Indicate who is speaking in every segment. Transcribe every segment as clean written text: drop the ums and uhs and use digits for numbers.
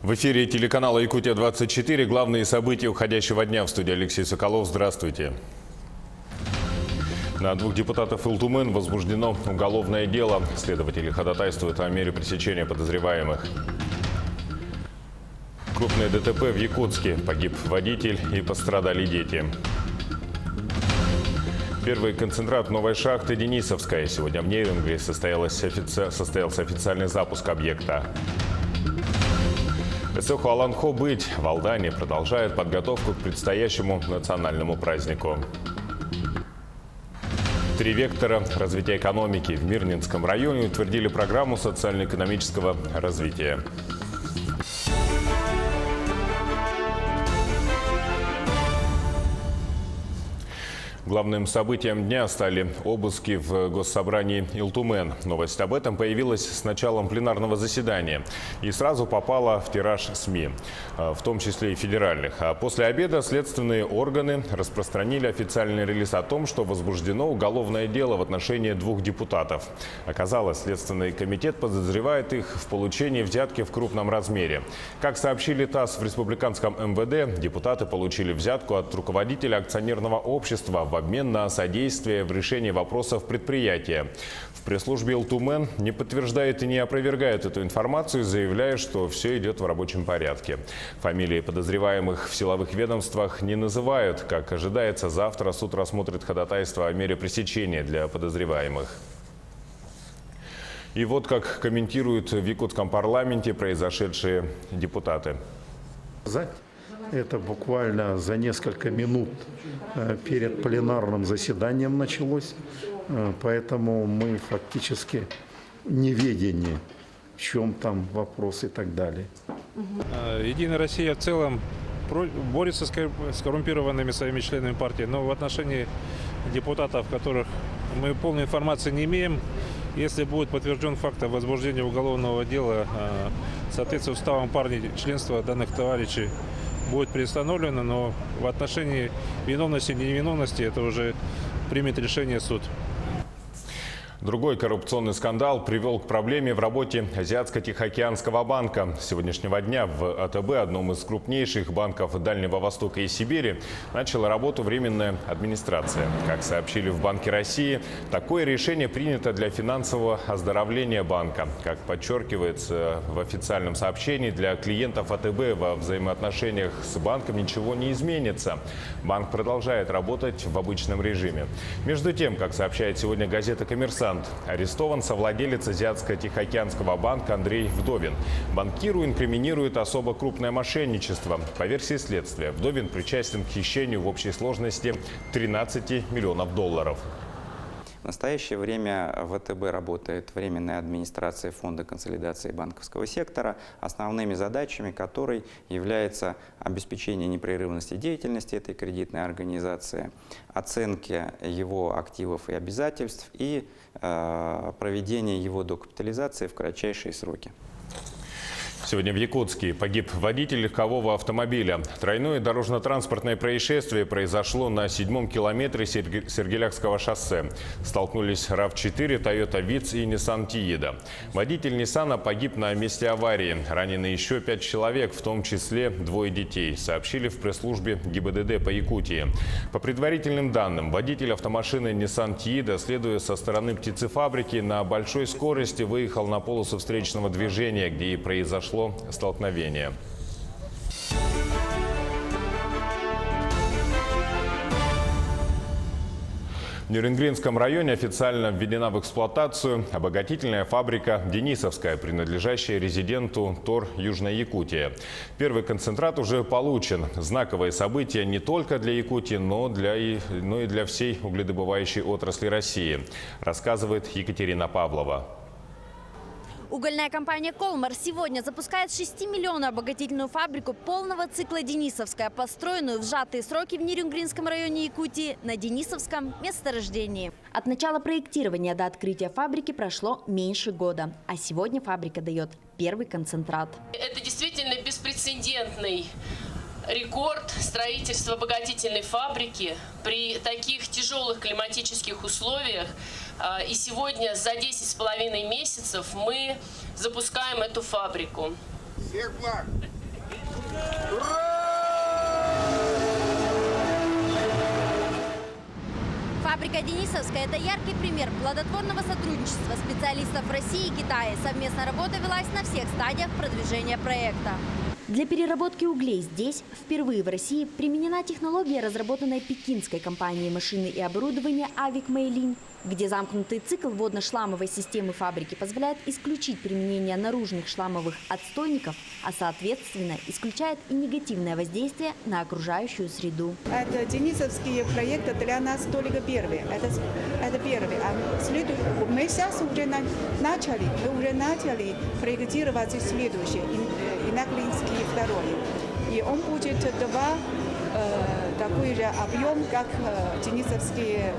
Speaker 1: В эфире телеканала «Якутия-24». Главные события уходящего дня. В студии Алексей Соколов. Здравствуйте. На двух депутатов Илтумен возбуждено уголовное дело. Следователи ходатайствуют о мере пресечения подозреваемых. Крупное ДТП в Якутске. Погиб водитель и пострадали дети. Первый концентрат новой шахты Денисовская. Сегодня в Нерюнгри состоялся официальный запуск объекта. СОХ Аланхо быть в Алдане продолжает подготовку к предстоящему национальному празднику. 3 вектора развития экономики в Мирнинском районе утвердили программу социально-экономического развития. Главным событием дня стали обыски в Госсобрании Илтумен. Новость об этом появилась с началом пленарного заседания и сразу попала в тираж СМИ, в том числе и федеральных. А после обеда следственные органы распространили официальный релиз о том, что возбуждено уголовное дело в отношении 2 депутатов. Оказалось, Следственный комитет подозревает их в получении взятки в крупном размере. Как сообщили ТАСС в республиканском МВД, депутаты получили взятку от руководителя акционерного общества в обмен на содействие в решении вопросов предприятия. В пресс-службе Илтумен не подтверждает и не опровергает эту информацию, заявляя, что все идет в рабочем порядке. Фамилии подозреваемых в силовых ведомствах не называют. Как ожидается, завтра суд рассмотрит ходатайство о мере пресечения для подозреваемых. И вот как комментируют в якутском парламенте произошедшие депутаты.
Speaker 2: Это буквально за несколько минут перед пленарным заседанием началось, поэтому мы фактически в неведении, в чем там вопрос и так далее.
Speaker 3: Единая Россия в целом борется с коррумпированными своими членами партии, но в отношении депутатов, которых мы полной информации не имеем, если будет подтвержден факт возбуждения уголовного дела, соответственно, уставом партии членства данных товарищей будет приостановлено, но в отношении виновности и невиновности это уже примет решение суд.
Speaker 1: Другой коррупционный скандал привел к проблеме в работе Азиатско-Тихоокеанского банка. С сегодняшнего дня в АТБ, одном из крупнейших банков Дальнего Востока и Сибири, начала работу временная администрация. Как сообщили в Банке России, такое решение принято для финансового оздоровления банка. Как подчеркивается в официальном сообщении, для клиентов АТБ во взаимоотношениях с банком ничего не изменится. Банк продолжает работать в обычном режиме. Между тем, как сообщает сегодня газета «Коммерсант», арестован совладелец Азиатско-Тихоокеанского банка Андрей Вдовин. Банкиру инкриминирует особо крупное мошенничество. По версии следствия, Вдовин причастен к хищению в общей сложности 13 миллионов долларов.
Speaker 4: В настоящее время в ВТБ работает временная администрация Фонда консолидации банковского сектора, основными задачами которой является обеспечение непрерывности деятельности этой кредитной организации, оценки его активов и обязательств и проведение его докапитализации в кратчайшие сроки.
Speaker 1: Сегодня в Якутске погиб водитель легкового автомобиля. Тройное дорожно-транспортное происшествие произошло на 7-м километре Сергелякского шоссе. Столкнулись RAV4, Toyota Vitz и Nissan Tiida. Водитель Ниссана погиб на месте аварии. Ранены еще 5 человек, в том числе 2 детей, сообщили в пресс-службе ГИБДД по Якутии. По предварительным данным, водитель автомашины Nissan Tiida, следуя со стороны птицефабрики, на большой скорости выехал на полосу встречного движения, где и произошло столкновение. В Нерюнгринском районе официально введена в эксплуатацию обогатительная фабрика «Денисовская», принадлежащая резиденту ТОР «Южная Якутия». Первый концентрат уже получен. Знаковое событие не только для Якутии, но и для всей угледобывающей отрасли России, рассказывает Екатерина Павлова.
Speaker 5: Угольная компания «Колмар» сегодня запускает 6-миллионную обогатительную фабрику полного цикла «Денисовская», построенную в сжатые сроки в Нерюнгринском районе Якутии на Денисовском месторождении. От начала проектирования до открытия фабрики прошло меньше года, а сегодня фабрика дает первый концентрат.
Speaker 6: Это действительно беспрецедентный рекорд строительства обогатительной фабрики при таких тяжелых климатических условиях. И сегодня за 10,5 месяцев мы запускаем эту фабрику.
Speaker 7: Всех благ!
Speaker 5: Фабрика «Денисовская» – это яркий пример плодотворного сотрудничества специалистов России и Китая. Совместная работа велась на всех стадиях продвижения проекта. Для переработки углей здесь впервые в России применена технология, разработанная пекинской компанией машины и оборудования «Авик Мэйлин», где замкнутый цикл водно-шламовой системы фабрики позволяет исключить применение наружных шламовых отстойников, а соответственно исключает и негативное воздействие на окружающую среду.
Speaker 8: Это денисовские проекты для нас только первые. Это первый. Мы сейчас уже начали проектировать следующий, Инаклинский второй. И он будет такой же объем, как денисовские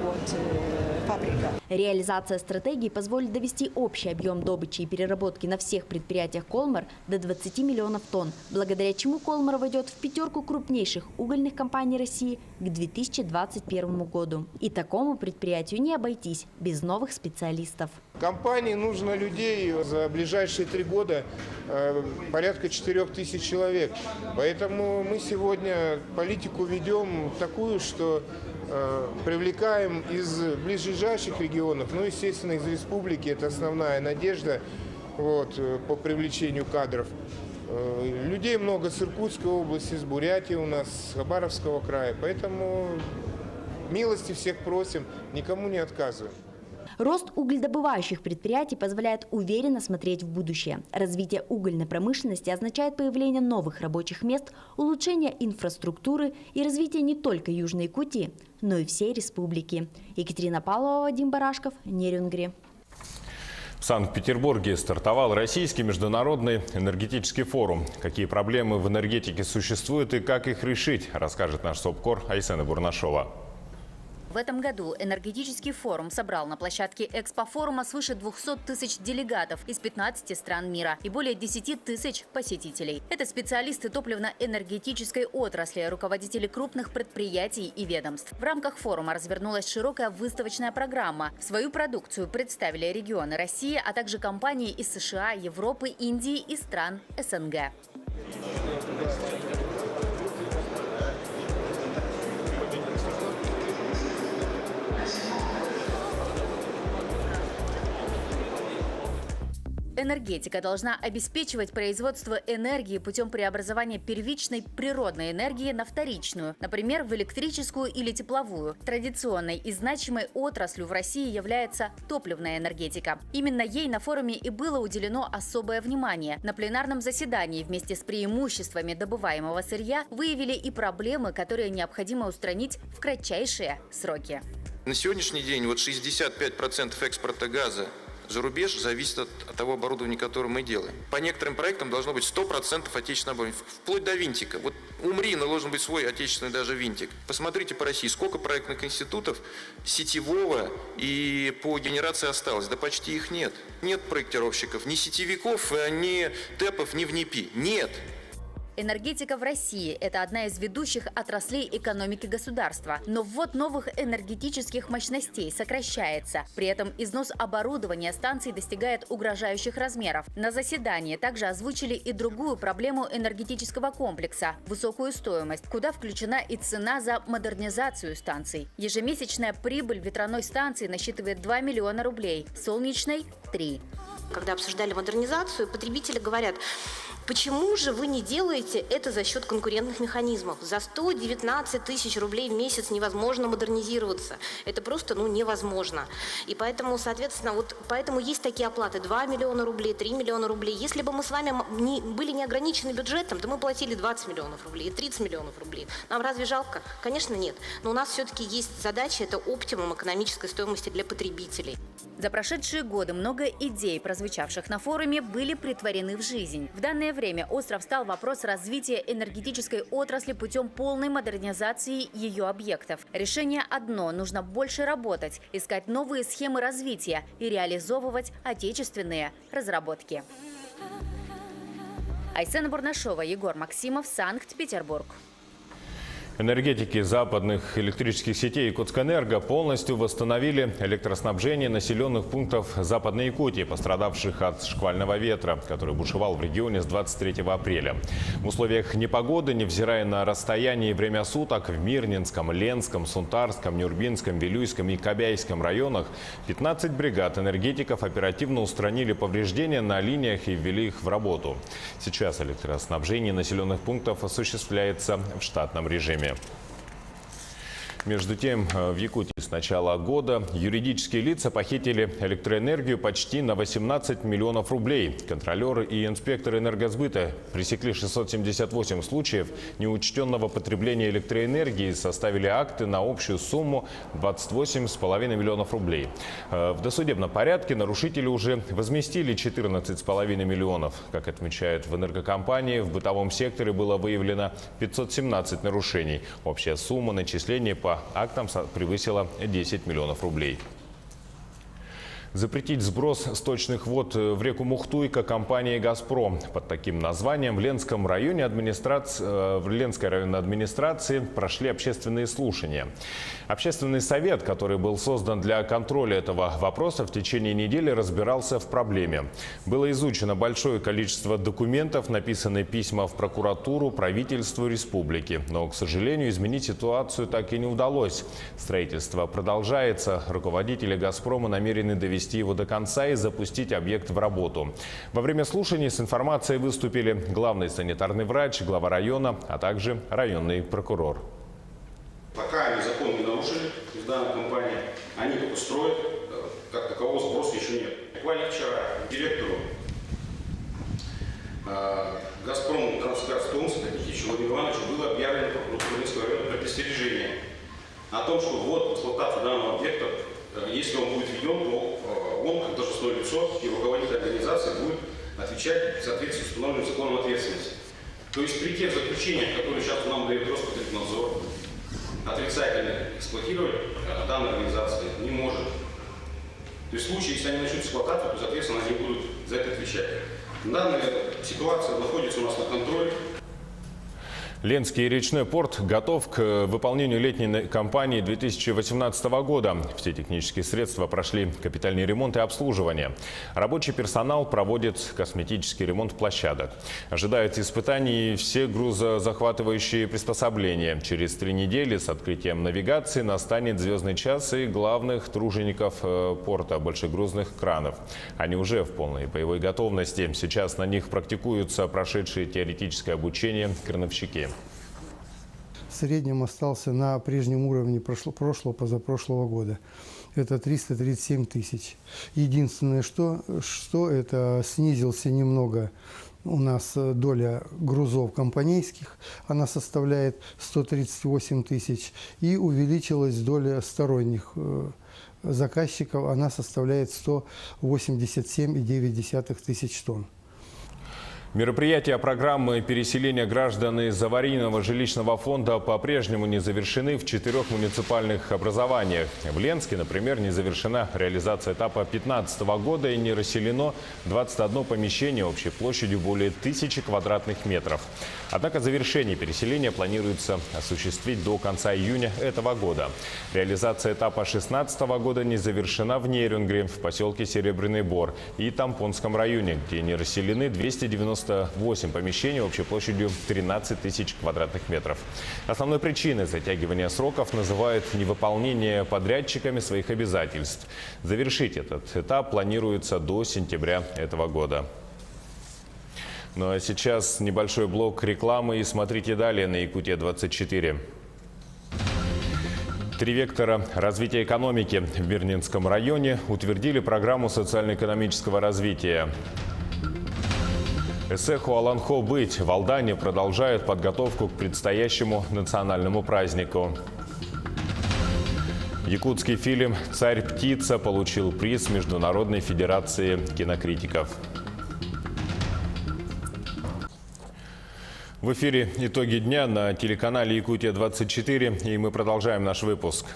Speaker 8: фабрика.
Speaker 5: Реализация стратегии позволит довести общий объем добычи и переработки на всех предприятиях «Колмар» до 20 миллионов тонн, благодаря чему «Колмар» войдет в пятерку крупнейших угольных компаний России к 2021 году. И такому предприятию не обойтись без новых специалистов.
Speaker 7: Компании нужно людей за ближайшие 3 года порядка 4000 человек. Поэтому мы сегодня политику ведем такую, что привлекаем из ближайших регионов, ну, естественно, из республики, это основная надежда по привлечению кадров. Людей много с Иркутской области, с Бурятии у нас, с Хабаровского края, поэтому милости всех просим, никому не отказываем.
Speaker 5: Рост угледобывающих предприятий позволяет уверенно смотреть в будущее. Развитие угольной промышленности означает появление новых рабочих мест, улучшение инфраструктуры и развитие не только Южной Якутии, но и всей республики. Екатерина Павлова, Вадим Барашков, Нерюнгри.
Speaker 1: В Санкт-Петербурге стартовал Российский международный энергетический форум. Какие проблемы в энергетике существуют и как их решить, расскажет наш СОБКОР Айсена Бурнашова.
Speaker 9: В этом году энергетический форум собрал на площадке Экспофорума свыше 200 тысяч делегатов из 15 стран мира и более 10 тысяч посетителей. Это специалисты топливно-энергетической отрасли, руководители крупных предприятий и ведомств. В рамках форума развернулась широкая выставочная программа. Свою продукцию представили регионы России, а также компании из США, Европы, Индии и стран СНГ. Энергетика должна обеспечивать производство энергии путем преобразования первичной природной энергии на вторичную, например, в электрическую или тепловую. Традиционной и значимой отраслью в России является топливная энергетика. Именно ей на форуме и было уделено особое внимание. На пленарном заседании вместе с преимуществами добываемого сырья выявили и проблемы, которые необходимо устранить в кратчайшие сроки.
Speaker 10: На сегодняшний день 65% экспорта газа за рубеж зависит от того оборудования, которое мы делаем. По некоторым проектам должно быть 100% отечественного оборудования, вплоть до винтика. Вот умри, но должен быть свой отечественный даже винтик. Посмотрите по России, сколько проектных институтов сетевого и по генерации осталось. Да почти их нет. Нет проектировщиков, ни сетевиков, ни ТЭПов, ни ВНИПИ. Нет.
Speaker 9: Энергетика в России – это одна из ведущих отраслей экономики государства. Но ввод новых энергетических мощностей сокращается. При этом износ оборудования станций достигает угрожающих размеров. На заседании также озвучили и другую проблему энергетического комплекса – высокую стоимость, куда включена и цена за модернизацию станций. Ежемесячная прибыль ветряной станции насчитывает 2 миллиона рублей, солнечной – 3.
Speaker 11: Когда обсуждали модернизацию, потребители говорят: почему же вы не делаете это за счет конкурентных механизмов? За 119 тысяч рублей в месяц невозможно модернизироваться. Это просто невозможно. И поэтому, соответственно, поэтому есть такие оплаты: 2 миллиона рублей, 3 миллиона рублей. Если бы мы с вами были не ограничены бюджетом, то мы платили 20 миллионов рублей и 30 миллионов рублей. Нам разве жалко? Конечно, нет. Но у нас все-таки есть задача – это оптимум экономической стоимости для потребителей.
Speaker 9: За прошедшие годы много идей, прозвучавших на форуме, были претворены в жизнь. В данное время остро встал вопрос развития энергетической отрасли путем полной модернизации ее объектов. Решение одно – нужно больше работать, искать новые схемы развития и реализовывать отечественные разработки. Айсена Бурнашова, Егор Максимов, Санкт-Петербург.
Speaker 1: Энергетики западных электрических сетей Якутскэнерго полностью восстановили электроснабжение населенных пунктов Западной Якутии, пострадавших от шквального ветра, который бушевал в регионе с 23 апреля. В условиях непогоды, невзирая на расстояние и время суток, в Мирнинском, Ленском, Сунтарском, Нюрбинском, Вилюйском и Кобяйском районах 15 бригад энергетиков оперативно устранили повреждения на линиях и ввели их в работу. Сейчас электроснабжение населенных пунктов осуществляется в штатном режиме. Между тем, в Якутии с начала года юридические лица похитили электроэнергию почти на 18 миллионов рублей. Контролеры и инспекторы энергосбыта пресекли 678 случаев неучтенного потребления электроэнергии и составили акты на общую сумму 28,5 миллионов рублей. В досудебном порядке нарушители уже возместили 14,5 миллионов. Как отмечают в энергокомпании, в бытовом секторе было выявлено 517 нарушений. Общая сумма начислений по актам превысила 10 миллионов рублей. Запретить сброс сточных вод в реку Мухтуйка компании «Газпром». Под таким названием в Ленском районе в Ленской районной администрации прошли общественные слушания. Общественный совет, который был создан для контроля этого вопроса, в течение недели разбирался в проблеме. Было изучено большое количество документов, написаны письма в прокуратуру, правительству республики. Но, к сожалению, изменить ситуацию так и не удалось. Строительство продолжается. Руководители «Газпрома» намерены довести его до конца и запустить объект в работу. Во время слушаний с информацией выступили главный санитарный врач, глава района, а также районный прокурор.
Speaker 12: Пока они закон не нарушили из данной компании, они только строят, как такового сброса еще нет. Буквально вчера директору «Газпрома» Трансгаз Томска Никитичу Владимиру Ивановичу было объявлено прокуратурой Ленского района предостережение о том, что ввод в эксплуатацию данного объекта, если он будет введен, то он, как должностное лицо и руководитель организации, будет отвечать в соответствии с установленным законом ответственности. То есть при тех заключениях, которые сейчас нам дает Роспотребнадзор, отрицательно эксплуатировать данные организации не может. То есть в случае, если они начнут эксплуатацию, то, соответственно, они будут за это отвечать. Данная ситуация находится у нас на контроле.
Speaker 1: Ленский речной порт готов к выполнению летней кампании 2018 года. Все технические средства прошли капитальный ремонт и обслуживание. Рабочий персонал проводит косметический ремонт площадок. Ожидают испытаний все грузозахватывающие приспособления. Через 3 недели с открытием навигации настанет звездный час и главных тружеников порта большегрузных кранов. Они уже в полной боевой готовности. Сейчас на них практикуются прошедшие теоретическое обучение крановщики.
Speaker 13: В среднем остался на прежнем уровне позапрошлого года. Это 337 тысяч. Единственное, что это снизился немного у нас доля грузов компанейских. Она составляет 138 тысяч. И увеличилась доля сторонних заказчиков. Она составляет 187,9 тысяч тонн.
Speaker 1: Мероприятия программы переселения граждан из аварийного жилищного фонда по-прежнему не завершены в 4 муниципальных образованиях. В Ленске, например, не завершена реализация этапа 2015 года и не расселено 21 помещение общей площадью более 1000 квадратных метров. Однако завершение переселения планируется осуществить до конца июня этого года. Реализация этапа 2016 года не завершена в Нерюнгре, в поселке Серебряный Бор и Тампонском районе, где не расселены 298 помещений общей площадью 13 тысяч квадратных метров. Основной причиной затягивания сроков называют невыполнение подрядчиками своих обязательств. Завершить этот этап планируется до сентября этого года. Ну а сейчас небольшой блок рекламы и смотрите далее на Якутия-24. 3 вектора развития экономики в Мирнинском районе утвердили программу социально-экономического развития. Эсэху Аланхо быть в Алдане продолжает подготовку к предстоящему национальному празднику. Якутский фильм «Царь-птица» получил приз Международной федерации кинокритиков. В эфире «Итоги дня» на телеканале Якутия-24, и мы продолжаем наш выпуск.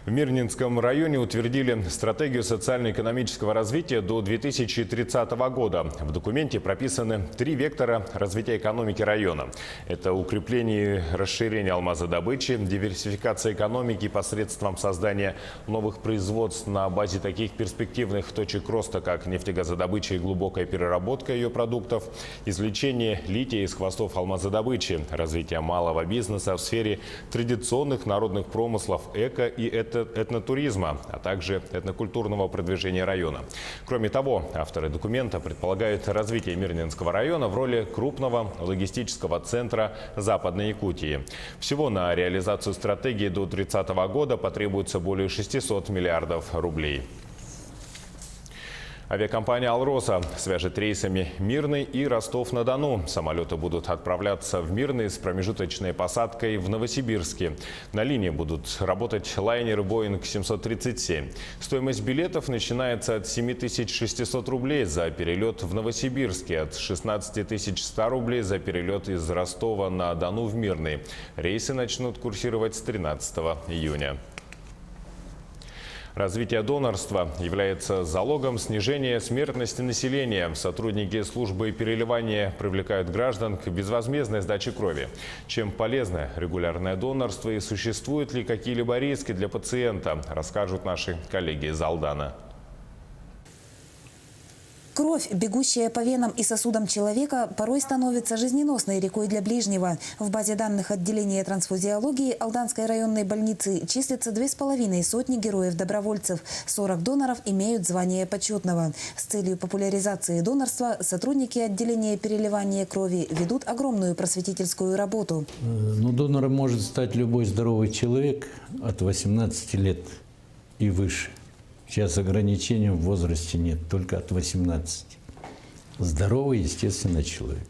Speaker 1: В Мирнинском районе утвердили стратегию социально-экономического развития до 2030 года. В документе прописаны 3 вектора развития экономики района. Это укрепление и расширение алмазодобычи, диверсификация экономики посредством создания новых производств на базе таких перспективных точек роста, как нефтегазодобыча и глубокая переработка ее продуктов, извлечение лития из хвостов алмазодобычи, развитие малого бизнеса в сфере традиционных народных промыслов, эко- и этнотуризма, а также этнокультурного продвижения района. Кроме того, авторы документа предполагают развитие Мирнинского района в роли крупного логистического центра Западной Якутии. Всего на реализацию стратегии до 2030 года потребуется более 600 миллиардов рублей. Авиакомпания «Алроса» свяжет рейсами Мирный и Ростов-на-Дону. Самолеты будут отправляться в Мирный с промежуточной посадкой в Новосибирске. На линии будут работать лайнеры Boeing 737. Стоимость билетов начинается от 7600 рублей за перелет в Новосибирске, от 16100 рублей за перелет из Ростова-на-Дону в Мирный. Рейсы начнут курсировать с 13 июня. Развитие донорства является залогом снижения смертности населения. Сотрудники службы переливания привлекают граждан к безвозмездной сдаче крови. Чем полезно регулярное донорство и существуют ли какие-либо риски для пациента, расскажут наши коллеги из Алдана.
Speaker 14: Кровь, бегущая по венам и сосудам человека, порой становится жизненосной рекой для ближнего. В базе данных отделения трансфузиологии Алданской районной больницы числится 2500 героев-добровольцев. 40 доноров имеют звание почетного. С целью популяризации донорства сотрудники отделения переливания крови ведут огромную просветительскую работу.
Speaker 15: Донором может стать любой здоровый человек от 18 лет и выше. Сейчас ограничений в возрасте нет, только от 18. Здоровый, естественно, человек.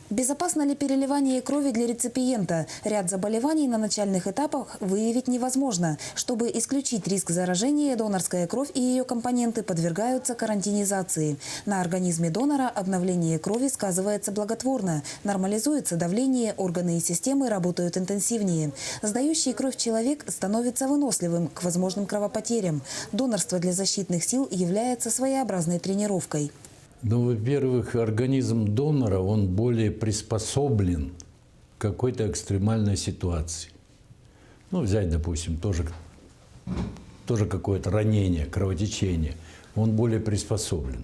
Speaker 14: Безопасно ли переливание крови для реципиента? Ряд заболеваний на начальных этапах выявить невозможно. Чтобы исключить риск заражения, донорская кровь и ее компоненты подвергаются карантинизации. На организме донора обновление крови сказывается благотворно. Нормализуется давление, органы и системы работают интенсивнее. Сдающий кровь человек становится выносливым к возможным кровопотерям. Донорство для защитных сил является своеобразной тренировкой.
Speaker 15: Во-первых, организм донора, он более приспособлен к какой-то экстремальной ситуации. Взять, допустим, тоже какое-то ранение, кровотечение. Он более приспособлен.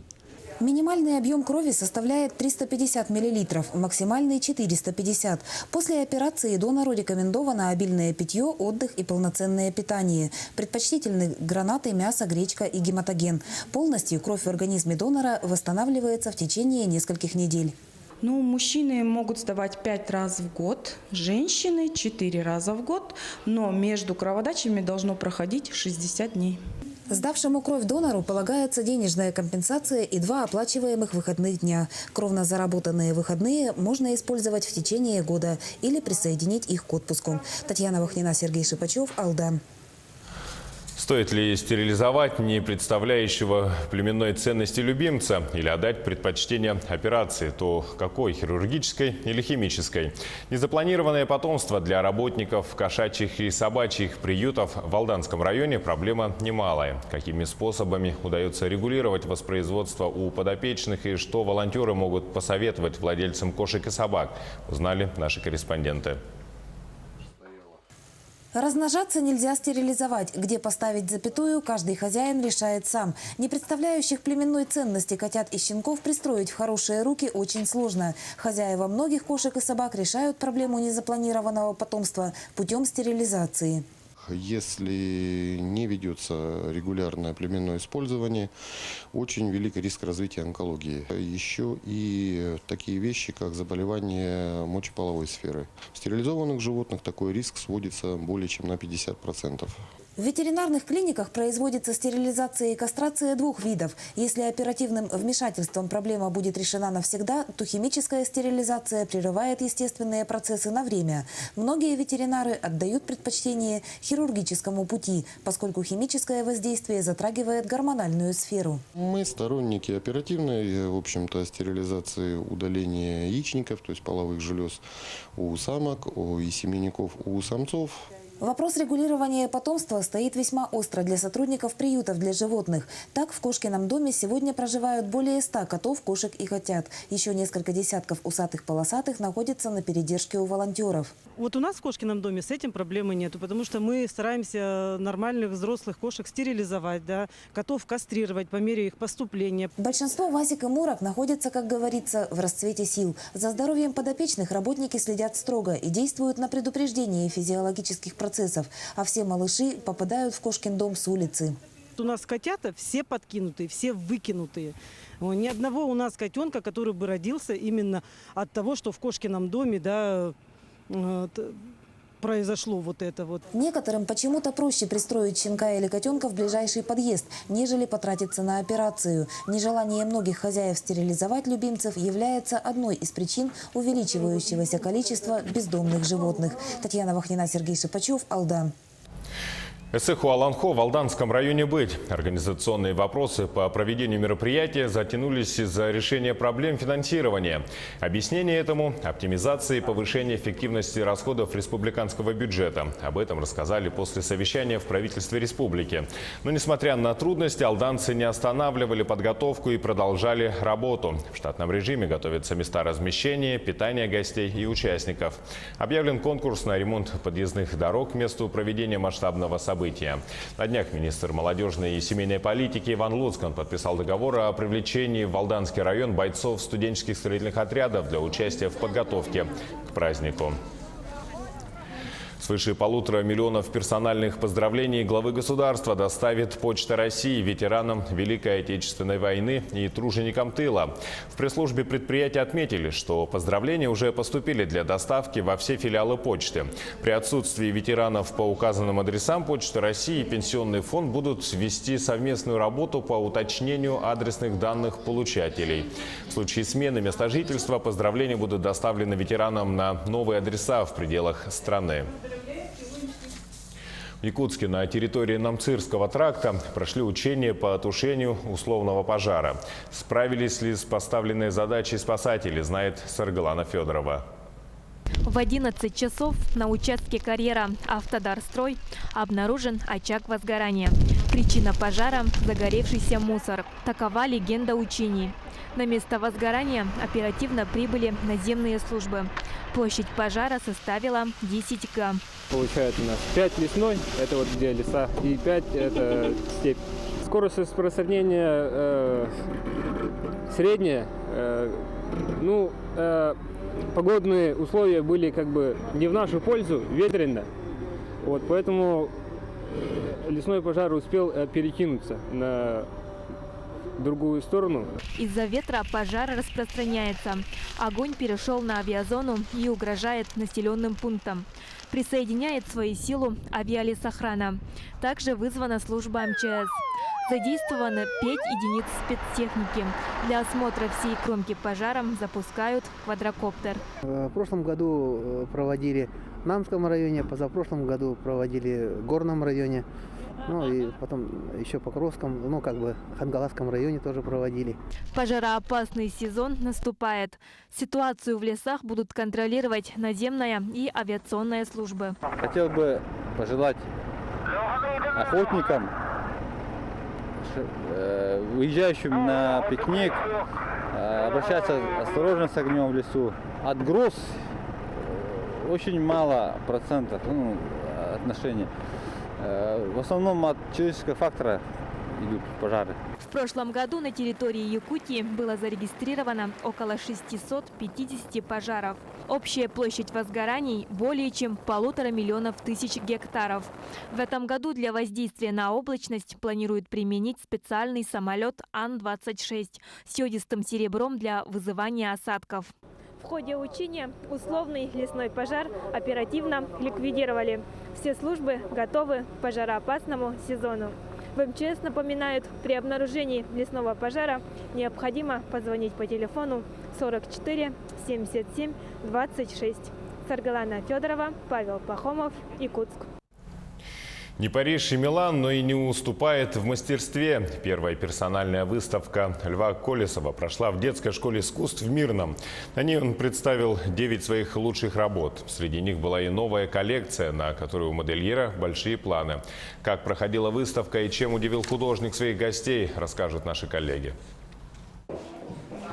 Speaker 14: Минимальный объем крови составляет 350 мл, максимальный – 450. После операции донору рекомендовано обильное питье, отдых и полноценное питание. Предпочтительны гранаты, мясо, гречка и гематоген. Полностью кровь в организме донора восстанавливается в течение нескольких недель.
Speaker 16: Мужчины могут сдавать 5 раз в год, женщины 4 раза в год, но между кроводачами должно проходить 60 дней.
Speaker 14: Сдавшему кровь донору полагается денежная компенсация и 2 оплачиваемых выходных дня. Кровно заработанные выходные можно использовать в течение года или присоединить их к отпуску. Татьяна Вахнина, Сергей Шипачев, Алдан.
Speaker 1: Стоит ли стерилизовать не представляющего племенной ценности любимца или отдать предпочтение операции, то какой – хирургической или химической? Незапланированное потомство для работников кошачьих и собачьих приютов в Алданском районе проблема немалая. Какими способами удается регулировать воспроизводство у подопечных и что волонтеры могут посоветовать владельцам кошек и собак, узнали наши корреспонденты.
Speaker 14: Размножаться нельзя стерилизовать. Где поставить запятую, каждый хозяин решает сам. Не представляющих племенной ценности котят и щенков пристроить в хорошие руки очень сложно. Хозяева многих кошек и собак решают проблему незапланированного потомства путем стерилизации.
Speaker 17: Если не ведется регулярное племенное использование, очень велик риск развития онкологии. Еще и такие вещи, как заболевания мочеполовой сферы. В стерилизованных животных такой риск сводится более чем на 50%.
Speaker 14: В ветеринарных клиниках производится стерилизация и кастрация 2 видов. Если оперативным вмешательством проблема будет решена навсегда, то химическая стерилизация прерывает естественные процессы на время. Многие ветеринары отдают предпочтение хирургическому пути, поскольку химическое воздействие затрагивает гормональную сферу.
Speaker 17: Мы сторонники оперативной, в общем-то, стерилизации удаления яичников, то есть половых желез у самок и семенников у самцов.
Speaker 14: Вопрос регулирования потомства стоит весьма остро для сотрудников приютов для животных. Так, в Кошкином доме сегодня проживают более 100 котов, кошек и котят. Еще несколько десятков усатых-полосатых находятся на передержке у волонтеров.
Speaker 18: Вот у нас в Кошкином доме с этим проблемы нету, потому что мы стараемся нормальных взрослых кошек стерилизовать, да, котов кастрировать по мере их поступления.
Speaker 14: Большинство васек и мурок находятся, как говорится, в расцвете сил. За здоровьем подопечных работники следят строго и действуют на предупреждение физиологических процессов, а все малыши попадают в Кошкин дом с улицы.
Speaker 18: У нас котята все подкинутые, все выкинутые. Ни одного у нас котенка, который бы родился именно от того, что в Кошкином доме, да, произошло вот это вот.
Speaker 14: Некоторым почему-то проще пристроить щенка или котенка в ближайший подъезд, нежели потратиться на операцию. Нежелание многих хозяев стерилизовать любимцев является одной из причин увеличивающегося количества бездомных животных. Татьяна Вахнина, Сергей Шипачев, Алдан.
Speaker 1: Эсэху Аланхо в Алданском районе быть. Организационные вопросы по проведению мероприятия затянулись из-за решения проблем финансирования. Объяснение этому – оптимизация и повышение эффективности расходов республиканского бюджета. Об этом рассказали после совещания в правительстве республики. Но несмотря на трудности, алданцы не останавливали подготовку и продолжали работу. В штатном режиме готовятся места размещения, питания гостей и участников. Объявлен конкурс на ремонт подъездных дорог к месту проведения масштабного события. На днях министр молодежной и семейной политики Иван Луцкан подписал договор о привлечении в Алданский район бойцов студенческих строительных отрядов для участия в подготовке к празднику. Свыше 1,5 миллиона персональных поздравлений главы государства доставит Почта России ветеранам Великой Отечественной войны и труженикам тыла. В пресс-службе предприятия отметили, что поздравления уже поступили для доставки во все филиалы почты. При отсутствии ветеранов по указанным адресам Почта России и Пенсионный фонд будут вести совместную работу по уточнению адресных данных получателей. В случае смены места жительства поздравления будут доставлены ветеранам на новые адреса в пределах страны. В Якутске на территории Намцирского тракта прошли учения по тушению условного пожара. Справились ли с поставленной задачей спасатели, знает Саргалана Федорова.
Speaker 19: В 11 часов на участке карьера «Автодарстрой» обнаружен очаг возгорания. Причина пожара – загоревшийся мусор. Такова легенда учений. На место возгорания оперативно прибыли наземные службы. Площадь пожара составила 10 га.
Speaker 20: Получается у нас 5 лесной, это вот где леса, и 5 это степь. Скорость распространения средняя. Погодные условия были как бы не в нашу пользу, ветрено. Вот, поэтому лесной пожар успел перекинуться на другую сторону.
Speaker 19: Из-за ветра пожар распространяется. Огонь перешел на авиазону и угрожает населенным пунктам. Присоединяет свою силу авиалесохрана. Также вызвана служба МЧС. Задействовано 5 единиц спецтехники. Для осмотра всей кромки пожара запускают квадрокоптер.
Speaker 21: В прошлом году проводили в Намском районе, позапрошлом году проводили в Горном районе. Ну и потом еще по Покровском, Хангаласском районе тоже проводили.
Speaker 19: Пожароопасный сезон наступает. Ситуацию в лесах будут контролировать наземная и авиационная службы.
Speaker 22: Хотел бы пожелать охотникам, выезжающим на пикник, обращаться осторожно с огнем в лесу. Отгруз очень мало процентов отношений. В основном от человеческого фактора идут пожары.
Speaker 19: В прошлом году на территории Якутии было зарегистрировано около 650 пожаров. Общая площадь возгораний более чем 1,5 миллиона гектаров. В этом году для воздействия на облачность планируют применить специальный самолет Ан-26 с йодистым серебром для вызывания осадков. В ходе учения условный лесной пожар оперативно ликвидировали. Все службы готовы к пожароопасному сезону. В МЧС напоминают, при обнаружении лесного пожара необходимо позвонить по телефону 44 77 26. Саргалана Федорова, Павел Пахомов, Якутск.
Speaker 1: Не Париж и Милан, но и не уступает в мастерстве. Первая персональная выставка Льва Колесова прошла в детской школе искусств в Мирном. На ней он представил 9 своих лучших работ. Среди них была и новая коллекция, на которую у модельера большие планы. Как проходила выставка и чем удивил художник своих гостей, расскажут наши коллеги.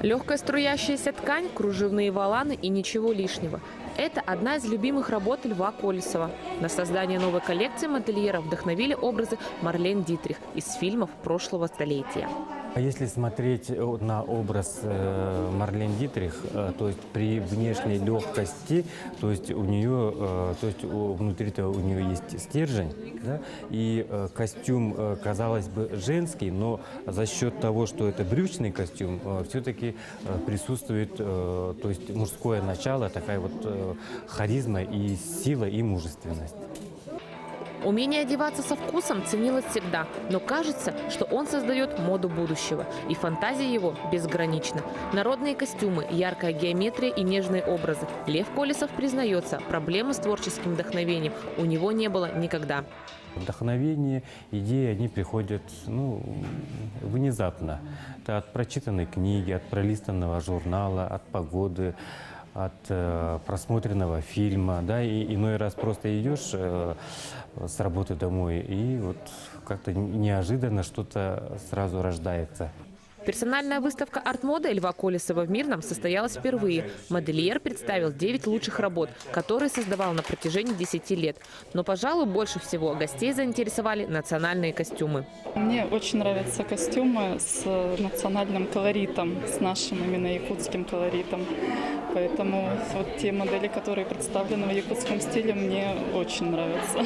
Speaker 2: Легкая струящаяся ткань, кружевные воланы и ничего лишнего. Это одна из любимых работ Льва Колесова. На создание новой коллекции модельера вдохновили образы Марлен Дитрих из фильмов прошлого столетия.
Speaker 3: Если смотреть на образ Марлен Дитрих, то есть при внешней легкости, то есть у нее, то есть внутри-то у нее есть стержень, да, и костюм, казалось бы, женский, но за счет того, что это брючный костюм, все-таки присутствует, то есть мужское начало, такая вот харизма и сила и мужественность.
Speaker 2: Умение одеваться со вкусом ценилось всегда, но кажется, что он создает моду будущего, и фантазия его безгранична. Народные костюмы, яркая геометрия и нежные образы. Лев Колесов признается, проблемы с творческим вдохновением у него не было никогда.
Speaker 3: Вдохновение, идеи, они приходят внезапно. Это от прочитанной книги, от пролистанного журнала, от погоды, от просмотренного фильма, да, и иной раз просто идешь с работы домой, и вот как-то неожиданно что-то сразу рождается.
Speaker 2: Персональная выставка арт-моды Льва Колесова в Мирном состоялась впервые. Модельер представил 9 лучших работ, которые создавал на протяжении 10 лет. Но, пожалуй, больше всего гостей заинтересовали национальные костюмы.
Speaker 23: Мне очень нравятся костюмы с национальным колоритом, с нашим именно якутским колоритом. Поэтому вот те модели, которые представлены в якутском стиле, мне очень нравятся.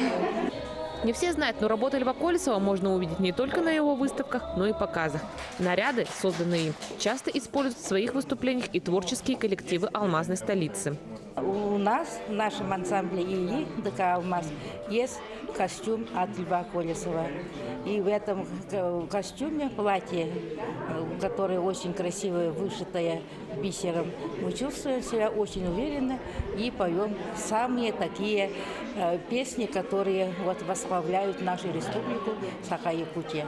Speaker 2: Не все знают, но работу Льва Колесова можно увидеть не только на его выставках, но и показах. Наряды, созданные им, часто используют в своих выступлениях и творческие коллективы алмазной столицы.
Speaker 24: У нас, в нашем ансамбле ИИ ДК «Алмаз», есть костюм от Льва Колесова. И в этом костюме платье, которое очень красивое, вышитое бисером, мы чувствуем себя очень уверенно и поем самые такие песни, которые вот восславляют нашу республику Саха-Якутия.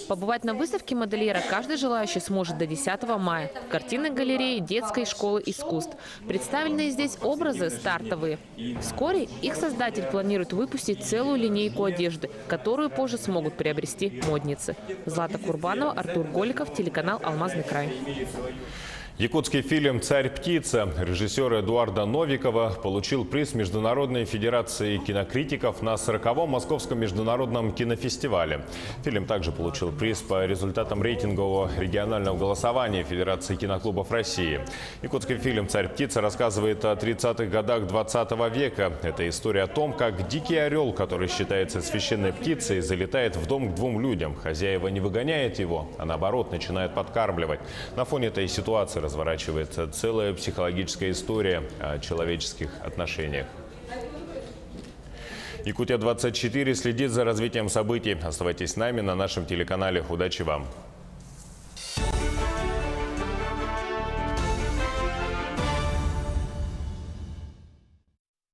Speaker 2: Побывать на выставке модельера каждый желающий сможет до 10 мая в картинной галерее детской школы искусств. Представленные здесь образы стартовые. Вскоре их создатель планирует выпустить целую линейку одежды, которую позже смогут приобрести модницы. Злата Курбанова, Артур Голиков, телеканал «Алмазный край».
Speaker 1: Якутский фильм «Царь-птица» режиссера Эдуарда Новикова получил приз Международной федерации кинокритиков на 40-м Московском международном кинофестивале. Фильм также получил приз по результатам рейтингового регионального голосования Федерации киноклубов России. Якутский фильм «Царь-птица» рассказывает о 30-х годах 20 века. Это история о том, как дикий орел, который считается священной птицей, залетает в дом к двум людям. Хозяева не выгоняет его, а наоборот начинают подкармливать. На фоне этой ситуации разворачивается целая психологическая история о человеческих отношениях. Якутия-24 следит за развитием событий. Оставайтесь с нами на нашем телеканале. Удачи вам!